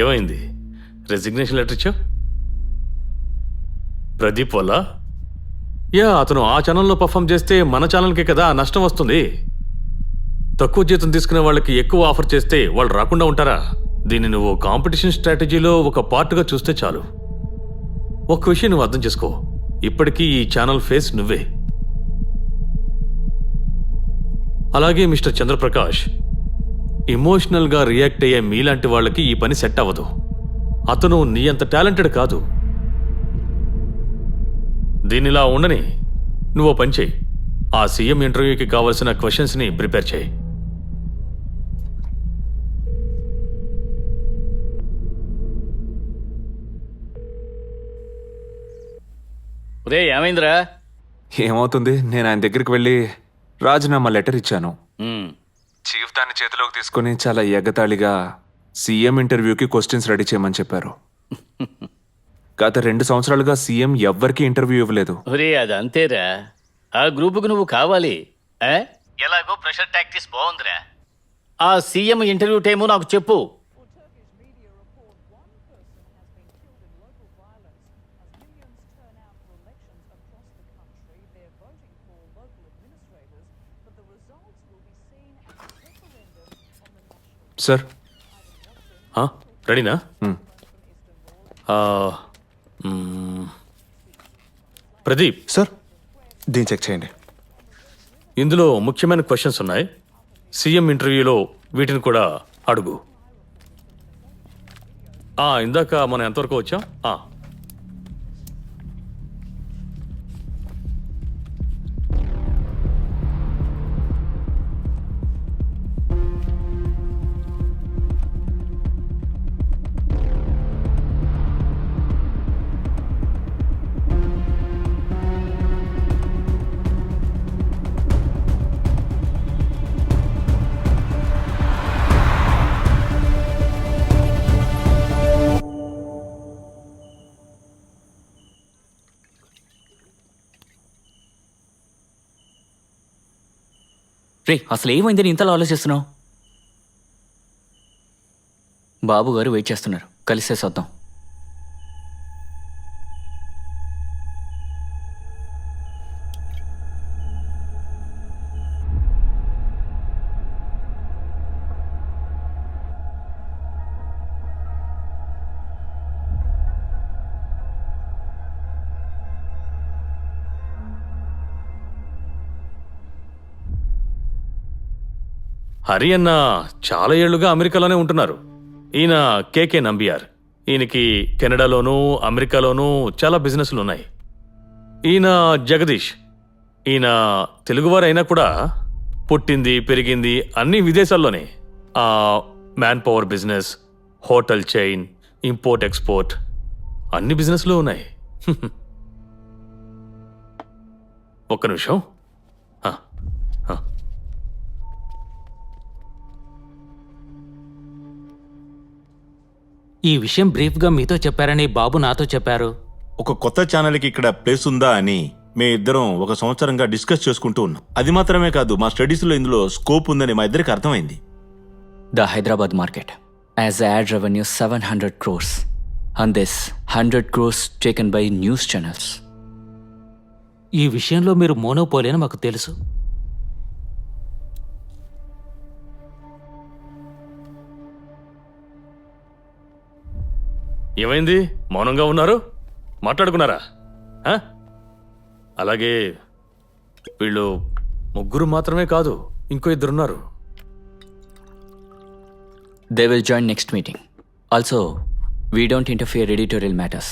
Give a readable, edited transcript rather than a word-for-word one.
ఏమైంది? Resignation letter ఇచ్చావు? ప్రదీప్ వల్ల? అతను ఆ ఛానల్లో పర్ఫామ్ చేస్తే మన ఛానల్కే కదా నష్టం వస్తుంది. తక్కువ జీతం తీసుకునే వాళ్ళకి ఎక్కువ ఆఫర్ చేస్తే వాళ్ళు రాకుండా ఉంటారా? దీన్ని నువ్వు కాంపిటీషన్ స్ట్రాటజీలో ఒక పార్ట్గా చూస్తే చాలు. ఒక్క విషయం నువ్వు అర్థం చేసుకో, ఇప్పటికీ ఈ ఛానల్ ఫేస్ నువ్వే. అలాగే మిస్టర్ చంద్రప్రకాష్, ఎమోషనల్గా రియాక్ట్ అయ్యే మీలాంటి వాళ్ళకి ఈ పని సెట్ అవ్వదు. అతను నీ అంత టాలెంటెడ్ కాదు. దీనిలా ఉండని నువ్వు పని చేయి, ఆ సీఎం ఇంటర్వ్యూకి కావాల్సిన క్వశ్చన్స్ని ప్రిపేర్ చేయి. ఉదయ్ ఏమైందిరా? ఏమవుతుంది, నేను ఆయన దగ్గరికి వెళ్ళి రాజీనామా లెటర్ ఇచ్చాను. చీఫ్ దాన్ని చేతిలోకి తీసుకుని చాలా ఎగతాళిగా సీఎం ఇంటర్వ్యూకి క్వశ్చన్స్ రెడీ చేయమని చెప్పారు. గత 2 సంవత్సరాలుగా సీఎం ఎవ్వరికీ ఇంటర్వ్యూ ఇవ్వలేదు. ఒరే అది అంతేరా, ఆ గ్రూపుకు నువ్వు కావాలి. ఎలాగో ప్రెషర్ టాక్టిక్స్ బాగుందిరా. ఆ సీఎం ఇంటర్వ్యూ టైము నాకు చెప్పు. సార్ రెడీనా? ప్రదీప్ సార్, దీన్ని చెక్ చేయండి. ఇందులో ముఖ్యమైన క్వశ్చన్స్ ఉన్నాయి. సీఎం ఇంటర్వ్యూలో వీటిని కూడా అడుగు. ఇందాక మనం ఎంతవరకు వచ్చాం? రే, అసలు ఏమైందని ఇంతలో ఆలోచిస్తున్నావు? బాబు గారు వెయిట్ చేస్తున్నారు, కలిసే వద్దాం. హరి అన్న చాలా ఏళ్లుగా అమెరికాలోనే ఉంటున్నారు. ఈయన కేకే నంబియార్. ఈయనకి కెనడాలోనూ అమెరికాలోనూ చాలా బిజినెస్లు ఉన్నాయి. ఈయన జగదీష్. ఈయన తెలుగువారు అయినా కూడా పుట్టింది పెరిగింది అన్ని విదేశాల్లోనే. Man power business, hotel chain, import export అన్ని బిజినెస్లు ఉన్నాయి. ఒక్క నిమిషం. ఈ విషయం బ్రీఫ్గా మీతో చెప్పారని బాబు నాతో చెప్పారు. ఒక కొత్త ఛానల్కి ఇక్కడ ప్లేస్ ఉందా అని మే ఇద్దరం 1 సంవత్సరంగా డిస్కస్ చేసుకుంటూ ఉన్నాం. అది మాత్రమే కాదు, మా స్టడీస్లో ఇందులో స్కోప్ ఉందని మా ఇద్దరికి అర్థమైంది. The Hyderabad market as add revenue 700 crores and this 100 crores taken by news channels. ఈ విషయంలో మీరు మోనోపోలీ అని మాకు తెలుసు. ఏమైంది? మౌనంగా ఉన్నారు? మాట్లాడుకున్నారా? అలాగే వీళ్ళు ముగ్గురు మాత్రమే కాదు, ఇంకో 2 ఉన్నారు. They will join next meeting. Also, we don't interfere editorial matters.